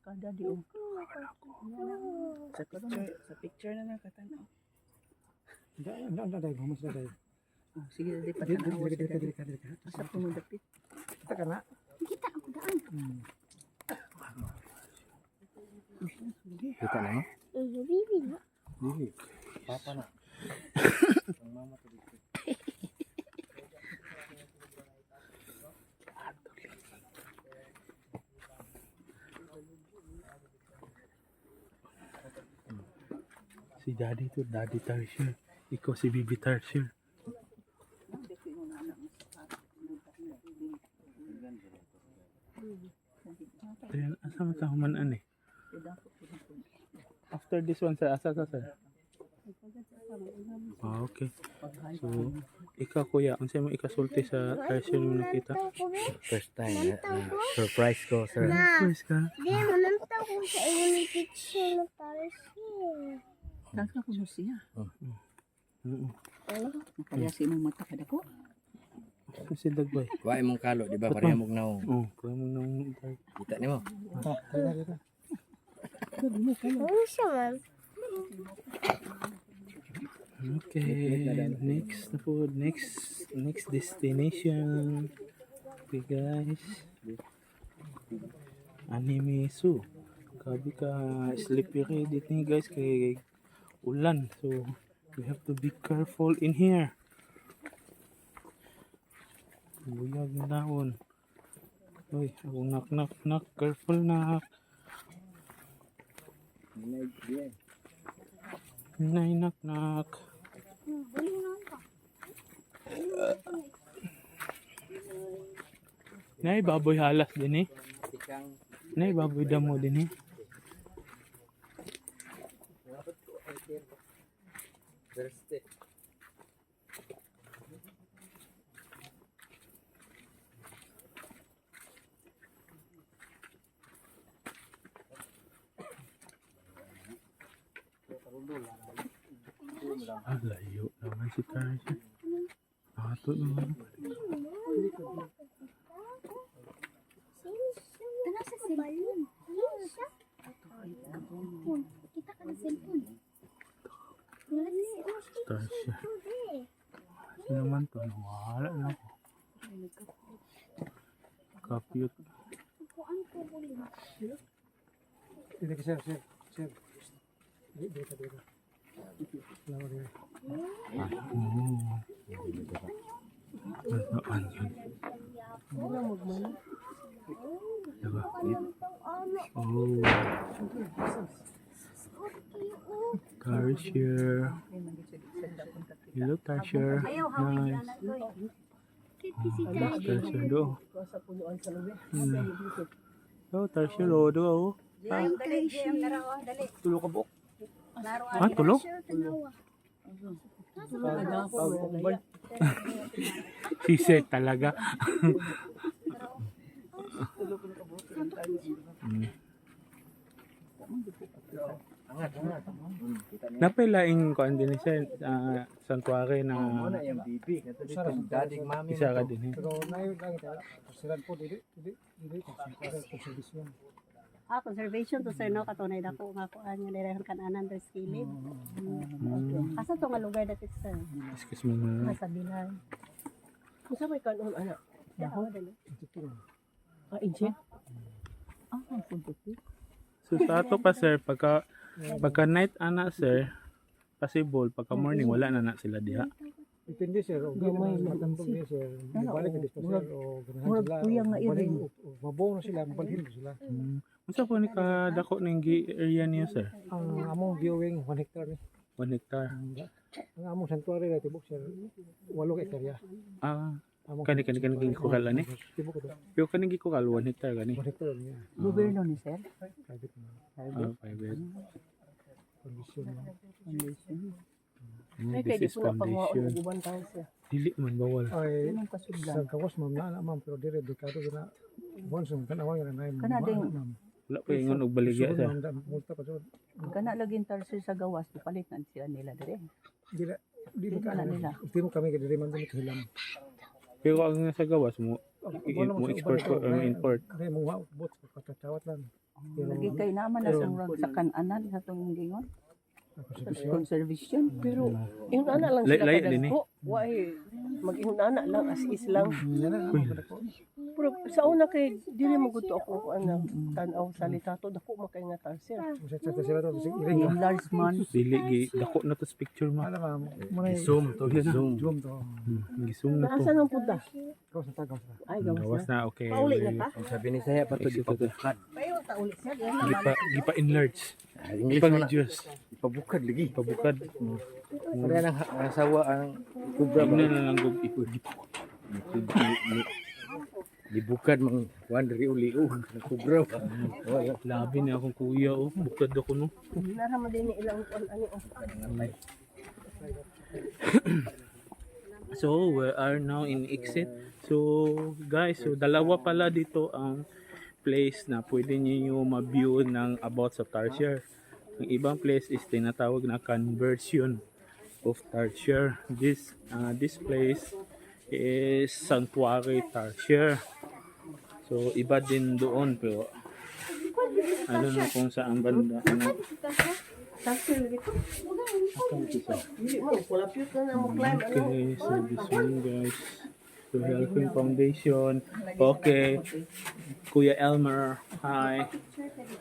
Kada di o. Sa picture na nakatanaw. Dahil, humas na dahil. Oh, sige, di patanaw sa dali. Asa po mo dapit? Kita ka na. Kita ako daan. Kita na mo? Bibi na. Dili. Papa na. Ang mama to dito. Si Daddy to, Daddy Tarsier. Ikaw si Bibi Tarsier. Ayan, asa man sa humanan eh. After this one, sir, asa ka, sir? Ah, okay. So, ikaw kuya, ang sa'yo mo ikasulti sa Tarsier mo nakita? First time, surprise ko, sir. Surprise ka? Di, manantaw ko sa iyo ni picture ng Paris. Tagka ko mo siya. Oo. Kaya si mong mata kada ko. Kasi dagboy. Kuha mong kalo, di ba? Pareha mong naong. Oo, kaya mo nang... Kita ni mo. Ano siya, ma'am? Okay, next na po. Next destination. Okay guys. Anime Zoo. Gabi ka sleepy dito ni guys kay ulan. So we have to be careful in here. Buyag na daon. Uy, ako knock. Careful knock. Nay knock. Nay baboy halas din eh. Nay baboy damo din eh. Layo naman si Tarsier. Ato naman. Tana sa cellphone. Kita ka na cellphone. Tarsier. Kasi naman to, nawala na ako. Kapiyot. Hindi ka, sir. Dito. Lawa rin. Ano yun? Diba? Oh. Tarsier. Hello Tarsier. Nice. Tarsier do. Oh, Tarsier do. Tulo ka buk. Ah, tulo? Sisek talaga. Napailaing kuan din siya santuary na yung bibi. Ito dito, dading mami. isa ka din eh. Pero nayon lang ito. Pasiran po, dili. Conservation. Conservation to sir no katunay dako nga kuan nga direhan kananan res kilid. Asa to nga lugar dati sir? Excuse me na. Sa Bilan. Kusa may kanon ana. Dako dali. Inche? Ang punto. So sa ato pa sir, pagka night ana sir, possible pagka morning wala na sila diha. Depende, sir. O Gamay gamay na matandog niya, sir. Balik ka sir. O ganahan murag sila. kuyang nga iring. Mabuo na sila. Mabalhin sila. Unsa po ni kadako ning area niyo sir? Ang among viewing 1 hectare ni. 1 hectare. Ang among sanctuary na tibok, sir. 8 hektarya. Ah, Among kani gikukal ani. tibok ito. Pero kani gikukal 1 hectare gani. 1 hectare niya. Gobyerno ni sir. Private na. Private. Condition na. Ay This kay di is ko na pangwa foundation. og uban tayo sir. Dili man bawal. Ay, Anong sa kasudlan? kawas, ma'am, na ma'am. Pero dire, dekado na. Once, ang tanawa yun na Kana ding- ma'am. Wala pa ingon og baligya Sunod, sir. ma'am, dam- multa pa sunod. Kana laging Tarsier sa gawas palit na siya nila dire. Di ba Di wala nila. Di mo kami kadiri man dito hilam. Pero ang nasa gawas mo, mo export ko import. Kaya mo wa bot patatawat lang. Lagi kay naman na sa kananan sa tong gingon. Conservation. Pero yung ana lang sila Layo din eh. kadagko. Why mag-ingon ana lang as is lang. Yan na. Pero sa una kay dili maguto ako ana tan-aw sa litato dako makay nga tarsier. Sa sila to sig iring. Enlarged man. Dili dako na to sa picture ma. Alam mo, muna Zoom to, zoom. zoom to. Gisum na to. Nasa nang punta? Gawas na tagaw sa. Ay gawas Gawas na. na okay. Pauli na ta. Ang sabi ni saya pa to di pa bukad. Payo ta ulit siya diyan. Gipa enlarge. English Gipa mo na. reduce. Pabukad lagi. Pabukad. Pareha nang asawa ang kubra ba. Ina na lang gub ipo. Dibukad mang kuan diri uli kubra ba. Labi na akong kuya oh. Bukad ako no. Nara man din ilang kuan ani oh. So we are now in exit. So guys, so dalawa pala dito ang place na pwede niyo ma-view ng about sa Tarsier. Ang ibang place is tinatawag na conversion of Tarsier. This place is Sanctuary Tarsier. So iba din doon pero I don't know kung saan banda. Tarsier dito. Dili mo wala piyot na mo climb ano. Okay, so this one guys. So Helping Foundation. Okay. Kuya Elmer. Hi.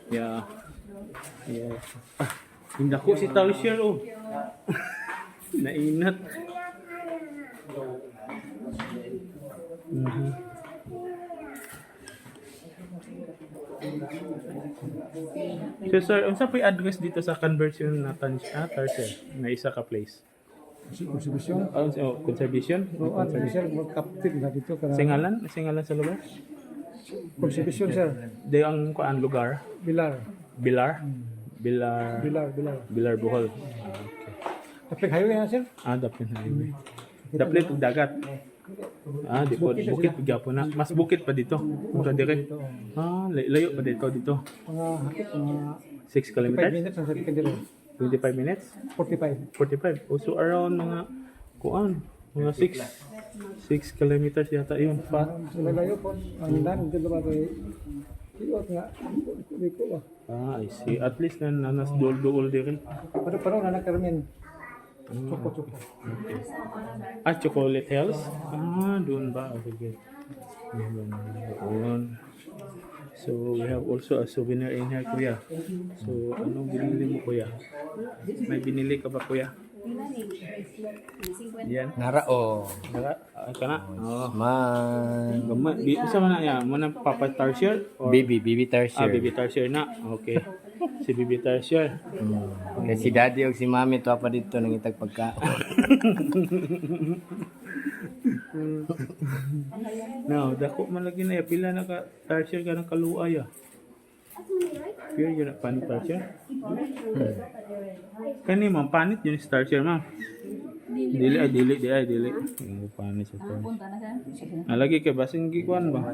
Yeah. Yes. Ah, hindi ko si Tarsier oh. Nainat. Mhm. So sir, unsa po yung address dito sa conversion na Tarsier na isa ka place? Conservation. Conservation? So, at sir, mag-captive na dito. Singalan? Singalan sa lugar? Conservation, sir. Di ang kuan lugar? Bilar. Bilar? Bilar. Bilar Bohol. Kapag highway na, sir. Dapit highway. Dapit ug dagat. Di po bukit gyapon na. Mas bukit pa dito. Mura dire. Layo pa dito. Mga hakit, mga 6 5 kilometers? minutes ang sabi ka dito. 25 minutes? 45. 45. So around mga kuan, mga 6 kilometers yata yun. So, lalayo po. Ang dami dito ba kay Iot nga. Liko ba? I see. At least nanas duol dire. Pero na nagkaroon. Choco. Chocolate Hills? Doon ba? Okay. Doon. So, we have also a souvenir in here, kuya. So, anong binili mo, kuya? May binili ka ba, kuya? Yan. Nara o. Ka na? Man. Isa man na yan? Muna Papa Tarsier? Or Baby Tarsier. Baby Tarsier na. Okay. Si Baby Tarsier. Kaya si daddy o si mami to pa dito nang itag pagkaon. Now, dako man lagi na ya. Pila na ka Tarsier ka ng kaluay ah. Pure yun na panit Tarsier. Kani ma'am, panit yun si Tarsier ma'am. Dili. Panit sa Tarsier. Lagi kay basing gikuan ba?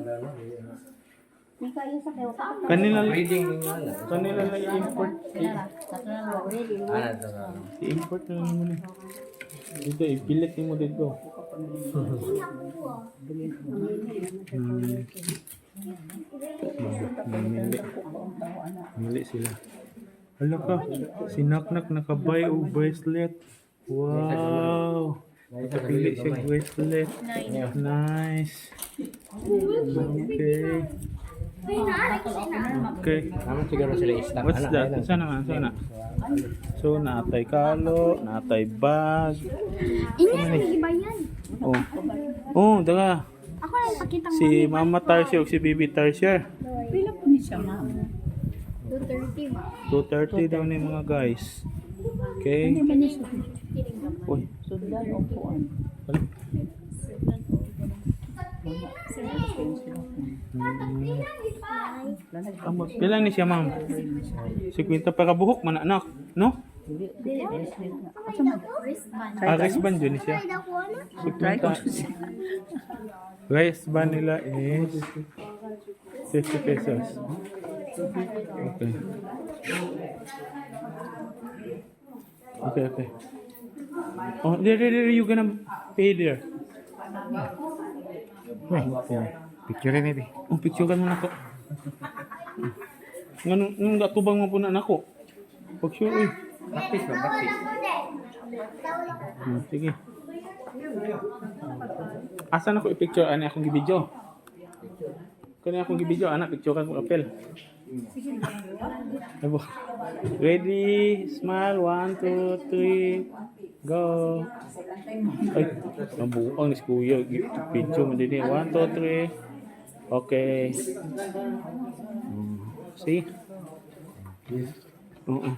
Kanila lang import. I-import na lang muna. Dito, ipilit mo dito. Mili sila. Hala ka, sinaknak nakabay o bracelet. Wow! Nakapili siya bracelet. Nice. Okay. Naman siguro sila istak. What's that? Sana. So, natay kalo, natay bag. Iba yan. Daga. Ako lang pakita mo. Si Mama Tarsier o si Baby Tarsier. Pila po ni siya, ma'am. 230 ba? 230 daw ni mga guys. Okay. Hindi ba ni siya? Uy. Sundan o puan. Pila ni siya, ma'am? 50 para buhok man anak, no? Wristband yun siya. Wristband nila is 50 pesos. Okay. Oh, there, you gonna pay there. Picture maybe. Picture mo na ko. Nung gatubang mo po na nako. Pag sure, uy. Practice ba? Practice. Sige. Asan ako i-picture? Ano akong gibidyo? Kani akong gibidyo, anak, picture ka kong apel. Abo. Ready, smile, 1, 2, 3, go. Ay, mabuang ni si Kuya. Picture mo din. 1, 2, 3. Okay. See? Oo.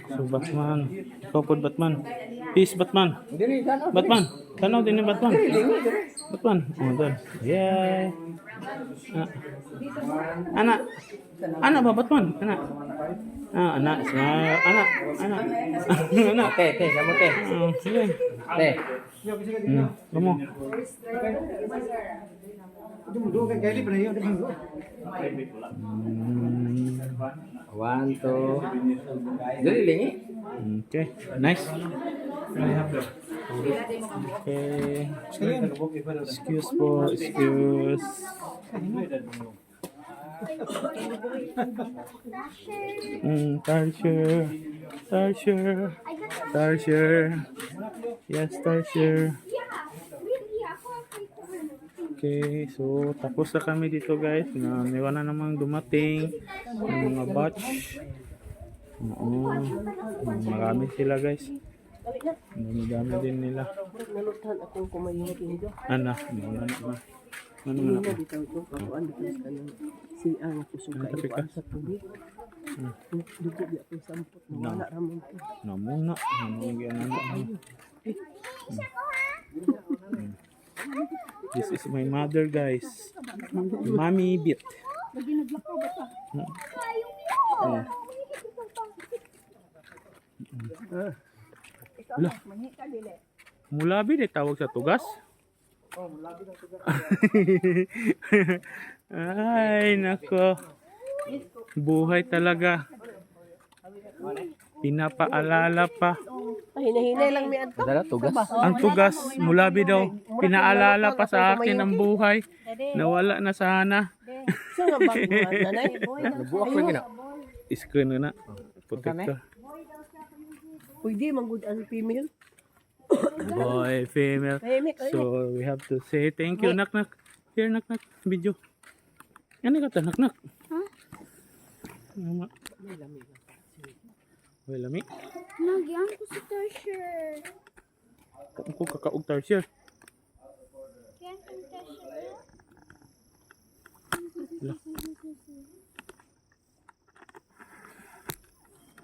So Batman, ikaw po Batman. Peace Batman. Batman, tanaw din ni Batman. Batman, oh doon. Yeah. Anak. Anak ba Batman? Anak. Anak, smile. Anak. Anak. Te, sama te. Sige. Te. Kamu. One, two. Dali lingi. Okay, nice. Okay. Excuse po, excuse. Tarsier. Yes, Tarsier. Okay, so tapos na kami dito guys. Meron na namang dumating ng mga batch. Oo. Marami sila guys. Dami din nila. Naluthan akong kumayo dito. Ano? Ano naman? Ano Hindi naman? na dito ito. Kakuan dito sa kanang siya nga kusuga Ano, ito sa tubig. Dugo di ako sampot. Wala ramon ko. Namuna. This is my mother guys. Mommy bit. Oh. Wala. Mulabi di tawag sa tugas? Ay, nako. Buhay talaga. Pinapaalala pa. Hinay-hinay lang mi adto. Dala tugas. Ang tugas, mulabi daw. Pinaalala pa sa akin ang buhay. Nawala na sana. Sa nga ba nanay? Nabuak lagi na. Screen na na. Protector. Pwede manggod ang female. Boy, female. So, we have to say thank you, nak. Here, nak. Video. Ano ka ta, nak? Mama. May lami. Nagyan ko si Tasher. Kung kakaog tarsier. Yan ang Tasher.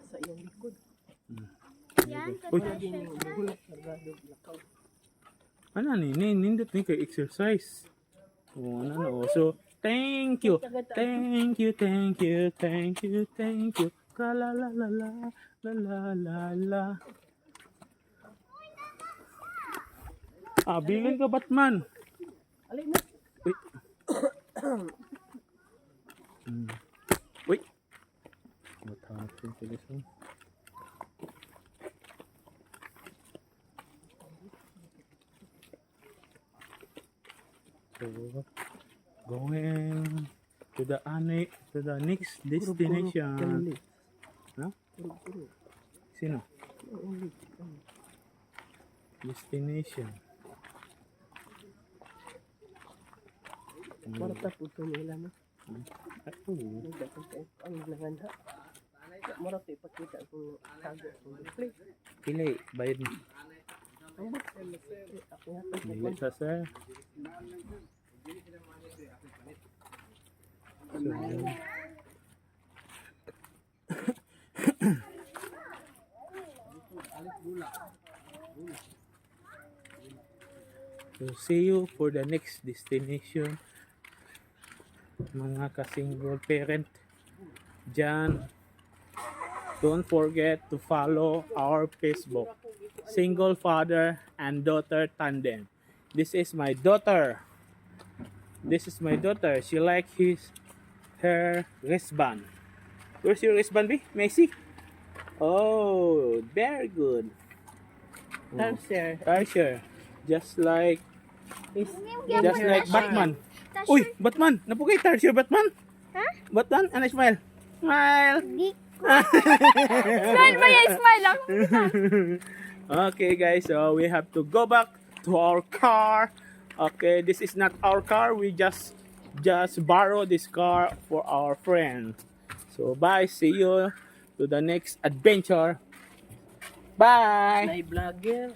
Sa iyang likod. Yan ang Uy. Tasher. Ano ni? Nindot ni kay exercise. Oh, ano. So, thank you. La la la la la la la la la. Bilin ka Batman. Alin na. Uy. Uy. Matapos yung teleson. So, going to the next destination. No? Sino? Destination. Marta po ito nila no. Ay, oo. Ang nanganda. Marta ipakita kung tago kung display. Pili, bayad mo. Ang bot ako yata. Bayad sa sir. So, see you for the next destination. Mga ka-single parent dyan. Don't forget to follow our Facebook. Single father and daughter tandem. This is my daughter. She like her wristband. Where's your wristband, B? May I see? Oh, very good. Tarsier. Tarsier. Just like Is just like Batman. Uy, Batman. Napukay Tarsier Batman. Ha? Batman, ano smile? Smile. Di Smile ba yan? Smile ako. Okay guys, so we have to go back to our car. Okay, this is not our car. We just borrow this car for our friend. So bye, see you to the next adventure. Bye. may vlogger.